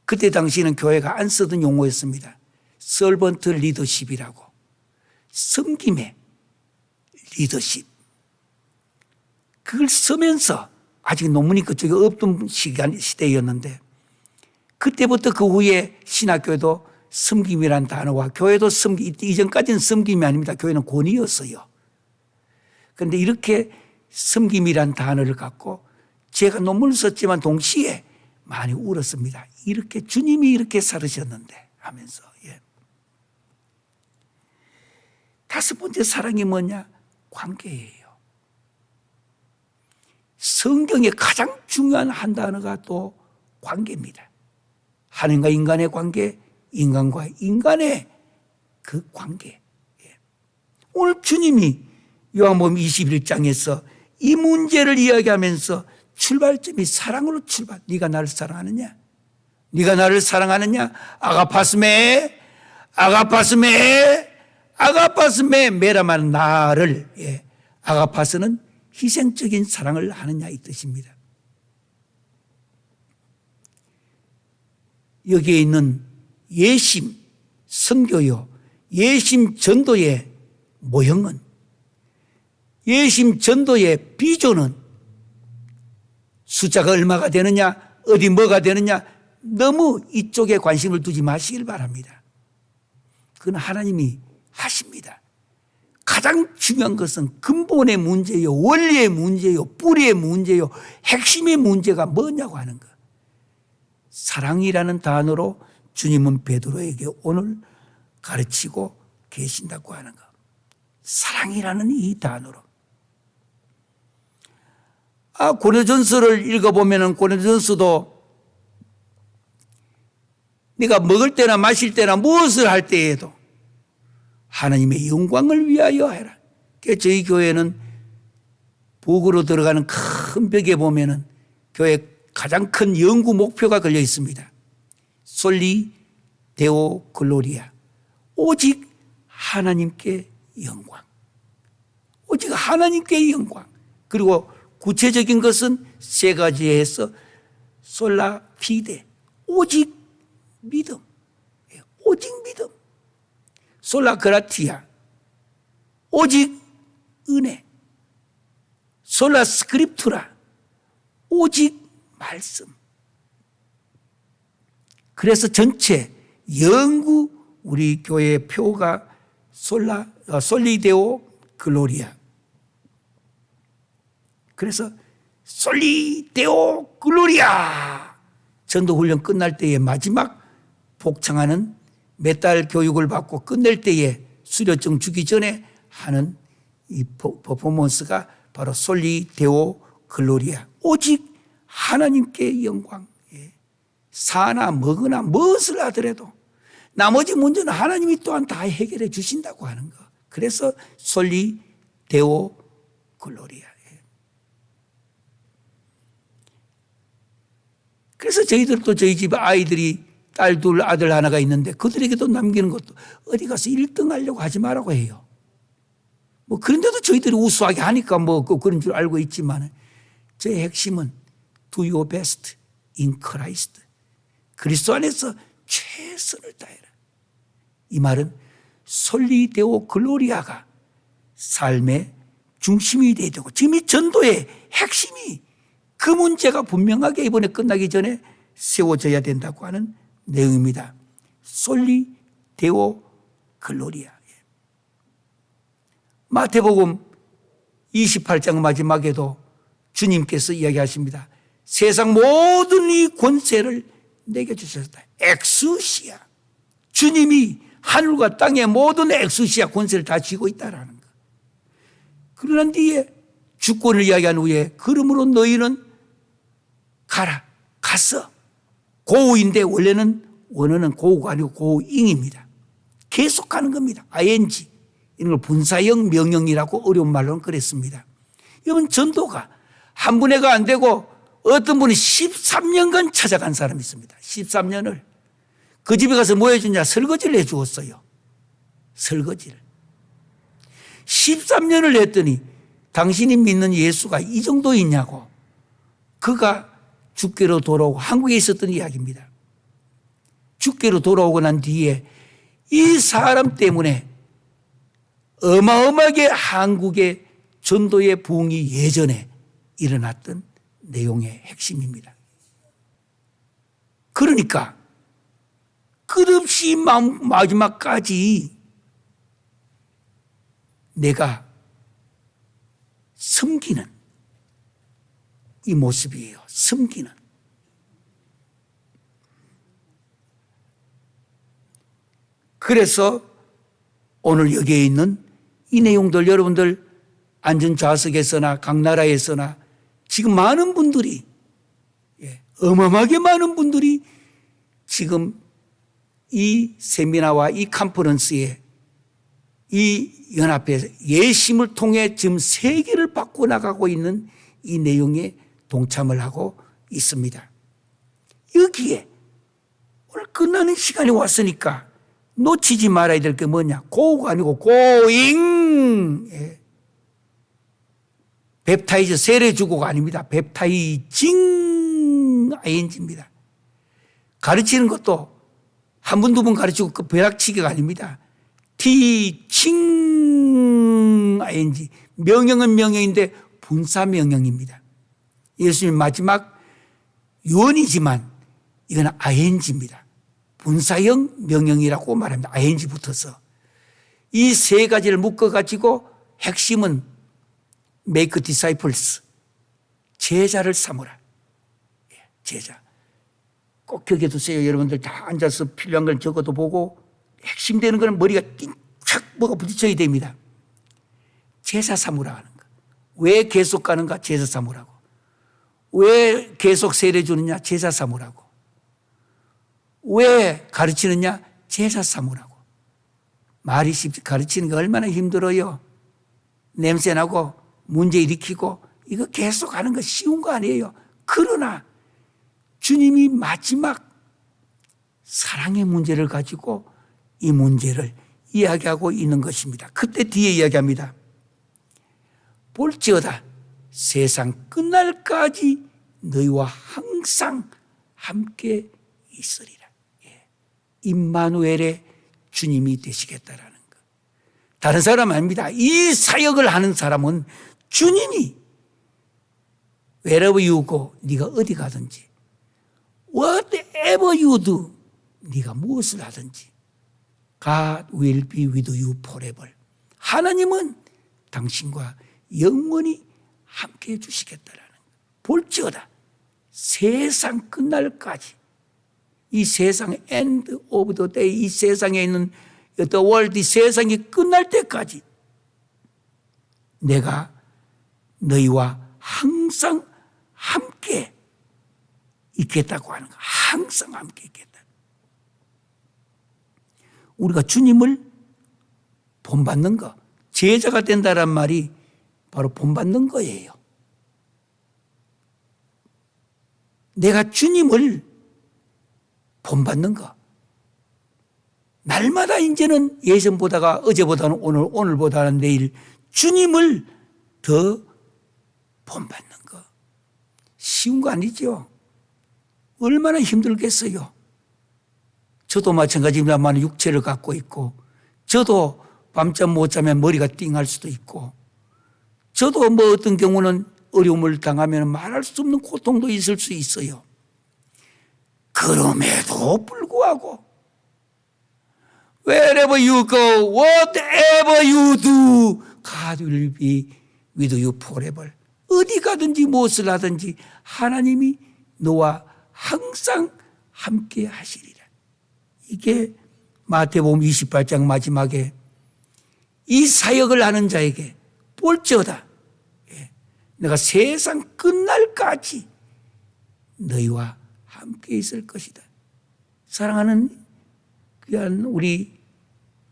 그때 당시에는 교회가 안 쓰던 용어였습니다. 서번트 리더십이라고. 섬김의 리더십. 그걸 쓰면서 아직 논문이 그쪽에 없던 시대였는데 그때부터 그 후에 신학교에도 섬김이란 단어와 교회도 이전까지는 섬김이 아닙니다. 교회는 권위였어요. 그런데 이렇게 섬김이란 단어를 갖고 제가 논문을 썼지만 동시에 많이 울었습니다. 이렇게 주님이 이렇게 살으셨는데 하면서. 예. 다섯 번째 사랑이 뭐냐? 관계예요. 성경의 가장 중요한 한 단어가 또 관계입니다. 하나님과 인간의 관계, 인간과 인간의 그 관계. 예. 오늘 주님이 요한복음 21장에서 이 문제를 이야기하면서 출발점이 사랑으로 출발. 네가 나를 사랑하느냐? 네가 나를 사랑하느냐? 아가파스메, 아가파스메, 아가파스메, 메라만 나를. 예. 아가파스는 희생적인 사랑을 하느냐 이 뜻입니다. 여기에 있는 예심, 선교요, 예심 전도의 모형은, 예심 전도의 비조는 숫자가 얼마가 되느냐, 어디 뭐가 되느냐, 너무 이쪽에 관심을 두지 마시길 바랍니다. 그건 하나님이 하십니다. 가장 중요한 것은 근본의 문제요, 원리의 문제요, 뿌리의 문제요, 핵심의 문제가 뭐냐고 하는 것. 사랑이라는 단어로 주님은 베드로에게 오늘 가르치고 계신다고 하는 것. 사랑이라는 이 단어로. 고린도전서를 읽어보면 고린도전서도 네가 먹을 때나 마실 때나 무엇을 할 때에도 하나님의 영광을 위하여 해라. 저희 교회는 북으로 들어가는 큰 벽에 보면은 교회 가장 큰 연구 목표가 걸려 있습니다. 솔리 데오 글로리아. 오직 하나님께 영광. 오직 하나님께 영광. 그리고 구체적인 것은 세 가지에 해서 솔라 피데. 오직 믿음. 오직 믿음. 솔라 그라티아. 오직 은혜. 솔라 스크립투라. 오직 말씀. 그래서 전체 영구 우리 교회의 표가 솔리데오 글로리아. 그래서 솔리데오 글로리아. 전도훈련 끝날 때의 마지막 복창하는 몇 달 교육을 받고 끝낼 때에 수료증 주기 전에 하는 이 퍼포먼스가 바로 솔리데오 글로리아. 오직 하나님께 영광. 사나 먹으나 무엇을 하더라도 나머지 문제는 하나님이 또한 다 해결해 주신다고 하는 거. 그래서 솔리 데오 글로리아. 그래서 저희들도 저희 집 아이들이 딸 둘 아들 하나가 있는데 그들에게도 남기는 것도 어디 가서 1등 하려고 하지 말라고 해요. 뭐 그런데도 저희들이 우수하게 하니까 뭐 그런 줄 알고 있지만 저의 핵심은 do your best in Christ. 그리스도 안에서 최선을 다해라. 이 말은 솔리 데오 글로리아가 삶의 중심이 되어야 되고 지금 이 전도의 핵심이 그 문제가 분명하게 이번에 끝나기 전에 세워져야 된다고 하는 내용입니다. 솔리 데오 글로리아. 마태복음 28장 마지막에도 주님께서 이야기하십니다. 세상 모든 이 권세를 내게 주셨다. 엑수시아. 주님이 하늘과 땅의 모든 엑수시아 권세를 다 쥐고 있다라는 것. 그러난 뒤에 주권을 이야기한 후에 그러므로 너희는 가라. 가서. 고우인데 원래는 원어는 고우가 아니고 고우잉입니다. 계속 가는 겁니다. ing. 이런 걸 분사형 명령이라고 어려운 말로는 그랬습니다. 이건 전도가 한 분에가 안 되고 어떤 분이 13년간 찾아간 사람이 있습니다. 13년을. 그 집에 가서 뭐 해주냐? 설거지를 해 주었어요. 설거지를. 13년을 했더니 당신이 믿는 예수가 이 정도 있냐고. 그가 주께로 돌아오고 한국에 있었던 이야기입니다. 주께로 돌아오고 난 뒤에 이 사람 때문에 어마어마하게 한국의 전도의 부흥이 예전에 일어났던 내용의 핵심입니다. 그러니까 끝없이 마지막까지 내가 섬기는 이 모습이에요. 섬기는. 그래서 오늘 여기에 있는 이 내용들 여러분들 안전좌석에서나 각 나라에서나 지금 많은 분들이 어마어마하게 많은 분들이 지금 이 세미나와 이 컨퍼런스에 이 연합회 예심을 통해 지금 세계를 바꿔나가고 있는 이 내용에 동참을 하고 있습니다. 여기에 오늘 끝나는 시간이 왔으니까 놓치지 말아야 될 게 뭐냐? 고가 아니고 고잉. 뱁타이저 세례주고가 아닙니다. 뱁타이징 ing입니다. 가르치는 것도 한 분, 두 분 가르치고 그 벼락치기가 아닙니다. 티칭 ing. 명령은 명령인데 분사 명령입니다. 예수님 마지막 유언이지만 이건 ing입니다. 분사형 명령이라고 말합니다. ing 붙어서. 이 세 가지를 묶어가지고 핵심은 make disciples. 제자를 삼으라. 제자. 꼭 기억해 두세요. 여러분들 다 앉아서 필요한 걸 적어도 보고 핵심 되는 거는 머리가 띵착 뭐가 부딪혀야 됩니다. 제자 삼으라 하는 거. 왜 계속 가는가? 제자 삼으라고. 왜 계속 세례 주느냐? 제자 삼으라고. 왜 가르치느냐? 제자 삼으라고. 말이 쉽지 가르치는 게 얼마나 힘들어요. 냄새나고 문제 일으키고 이거 계속 하는 거 쉬운 거 아니에요. 그러나 주님이 마지막 사랑의 문제를 가지고 이 문제를 이야기하고 있는 것입니다. 그때 뒤에 이야기합니다. 볼지어다 세상 끝날까지 너희와 항상 함께 있으리라. 임마누엘의 주님이 되시겠다라는 것. 다른 사람 아닙니다. 이 사역을 하는 사람은 주님이 wherever you go, 네가 어디 가든지 whatever you do, 네가 무엇을 하든지 God will be with you forever. 하나님은 당신과 영원히 함께해 주시겠다라는 것. 볼지어다 세상 끝날까지 이 세상 end of the day, 이 세상에 있는 the world, 이 세상이 끝날 때까지 내가 너희와 항상 함께 있겠다고 하는 거. 항상 함께 있겠다. 우리가 주님을 본받는 거, 제자가 된다란 말이 바로 본받는 거예요. 내가 주님을 본받는 거. 날마다 이제는 예전보다가 어제보다는 오늘, 오늘보다는 내일 주님을 더 본받는 거. 쉬운 거 아니죠? 얼마나 힘들겠어요. 저도 마찬가지입니다만 육체를 갖고 있고, 저도 밤잠 못 자면 머리가 띵할 수도 있고, 저도 뭐 어떤 경우는 어려움을 당하면 말할 수 없는 고통도 있을 수 있어요. 그럼에도 불구하고 Wherever you go, whatever you do, God will be with you forever. 어디 가든지 무엇을 하든지 하나님이 너와 항상 함께 하시리라. 이게 마태복음 28장 마지막에 이 사역을 하는 자에게 볼지어다. 내가 세상 끝날까지 너희와 함께 있을 것이다. 사랑하는 귀한 우리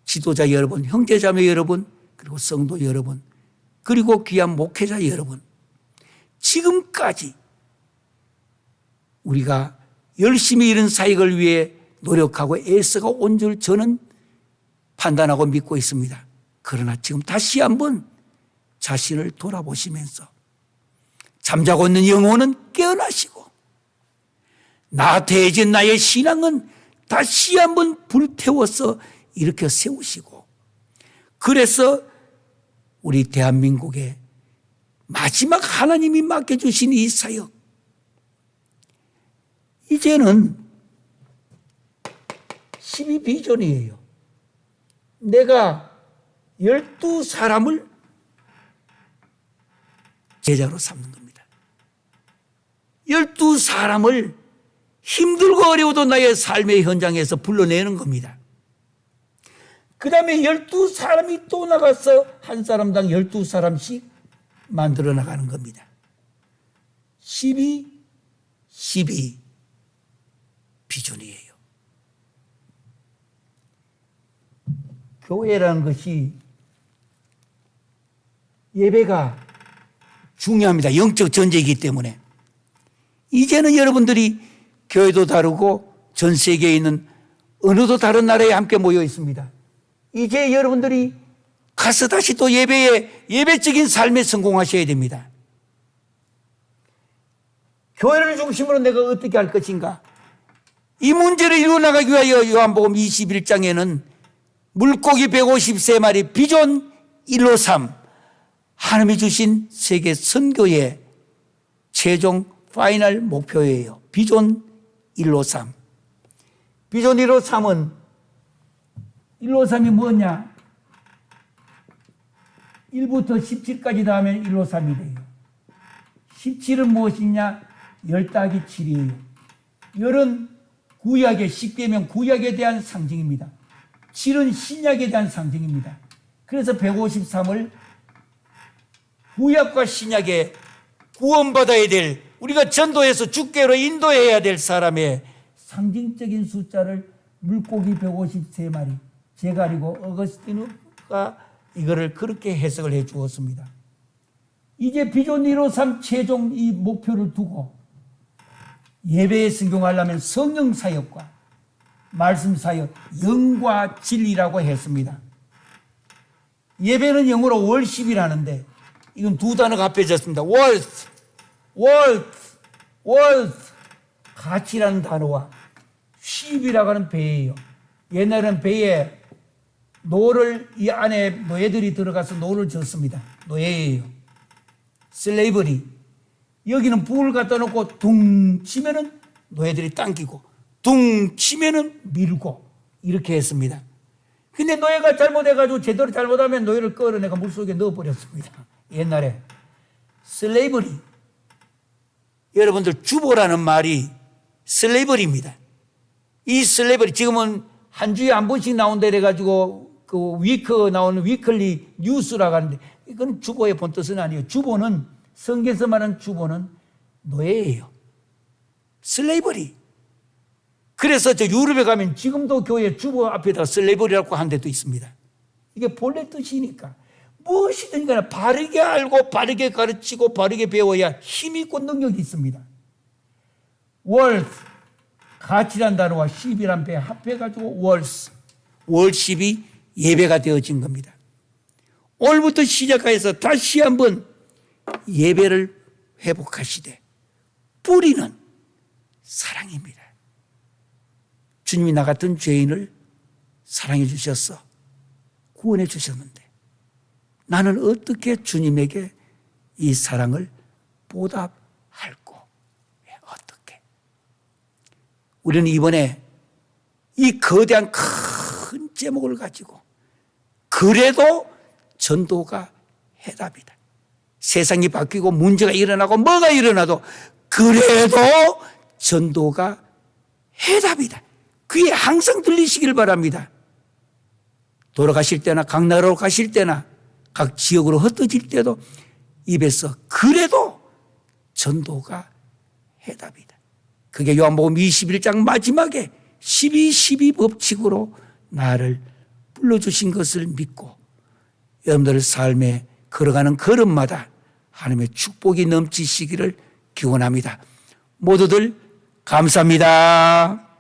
지도자 여러분, 형제자매 여러분, 그리고 성도 여러분, 그리고 귀한 목회자 여러분, 지금까지 우리가 열심히 이런 사역을 위해 노력하고 애써가 온 줄 저는 판단하고 믿고 있습니다. 그러나 지금 다시 한번 자신을 돌아보시면서 잠자고 있는 영혼은 깨어나시고 나 대신 나의 신앙은 다시 한번 불태워서 일으켜 세우시고, 그래서 우리 대한민국의 마지막 하나님이 맡겨주신 이 사역, 이제는 12비전이에요. 내가 12사람을 제자로 삼는 겁니다. 12사람을 힘들고 어려워도 나의 삶의 현장에서 불러내는 겁니다. 그 다음에 12사람이 또 나가서 한 사람당 12사람씩 만들어 나가는 겁니다. 12 비전이에요. 교회라는 것이 예배가 중요합니다. 영적 전쟁이기 때문에. 이제는 여러분들이 교회도 다르고 전 세계에 있는 어느도 다른 나라에 함께 모여 있습니다. 이제 여러분들이 가서 다시 또 예배적인 삶에 성공하셔야 됩니다. 교회를 중심으로 내가 어떻게 할 것인가? 이 문제를 이루어나가기 위하여 요한복음 21장에는 물고기 153마리 비전 153, 하나님이 주신 세계 선교의 최종 파이널 목표예요. 비전 153. 비전 153은 153이 뭐냐? 1부터 17까지 더하면 153이 돼요. 17은 무엇이냐? 10 더하기 7이에요. 10은 구약의, 쉽게 하면 구약에 대한 상징입니다. 7은 신약에 대한 상징입니다. 그래서 153을 구약과 신약에 구원받아야 될, 우리가 전도해서 주께로 인도해야 될 사람의 상징적인 숫자를 물고기 153마리, 제가 아니고 어거스티누가 이거를 그렇게 해석을 해 주었습니다. 이제 비전 153 최종 이 목표를 두고 예배에 성공하려면 성령 사역과 말씀 사역, 영과 진리라고 했습니다. 예배는 영어로 월십이라는데 이건 두 단어가 합해졌습니다. worth, 가치라는 단어와 ship이라고 하는 배예요. 옛날에는 배에 노를, 이 안에 노예들이 들어가서 노를 젓습니다. 노예예요. 슬레이버리. 여기는 북을 갖다 놓고 둥 치면은 노예들이 당기고 둥 치면은 밀고 이렇게 했습니다. 근데 노예가 잘못해가지고 제대로 잘못하면 노예를 끌어내가 물속에 넣어버렸습니다. 옛날에. 슬레이버리. 여러분들 주보라는 말이 슬레이버리입니다. 이 슬레이버리 지금은 한 주에 한 번씩 나온다 그래가지고 그 나오는 위클리 뉴스라고 하는데 이건 주보의 본 뜻은 아니에요. 주보는 성경에서 말하는 주보는 노예예요. 슬레이버리. 그래서 저 유럽에 가면 지금도 교회 주보 앞에다가 슬레이버리라고 하는 데도 있습니다. 이게 본래 뜻이니까 무엇이든 간에 바르게 알고 바르게 가르치고 바르게 배워야 힘 있고 능력이 있습니다. 월스, 가치란 단어와 10이란 배 합해가지고 월십이 예배가 되어진 겁니다. 오늘부터 시작해서 다시 한번 예배를 회복하시되 뿌리는 사랑입니다. 주님이 나 같은 죄인을 사랑해 주셔서 구원해 주셨는데 나는 어떻게 주님에게 이 사랑을 보답할꼬? 어떻게? 우리는 이번에 이 거대한 큰 제목을 가지고 그래도 전도가 해답이다. 세상이 바뀌고 문제가 일어나고 뭐가 일어나도 그래도 전도가 해답이다. 그게 항상 들리시길 바랍니다. 돌아가실 때나 각 나라로 가실 때나 각 지역으로 흩어질 때도 입에서 그래도 전도가 해답이다. 그게 요한복음 21장 마지막에 12 법칙으로 나를 불러주신 것을 믿고 여러분들 삶에 걸어가는 걸음마다 하나님의 축복이 넘치시기를 기원합니다. 모두들 감사합니다.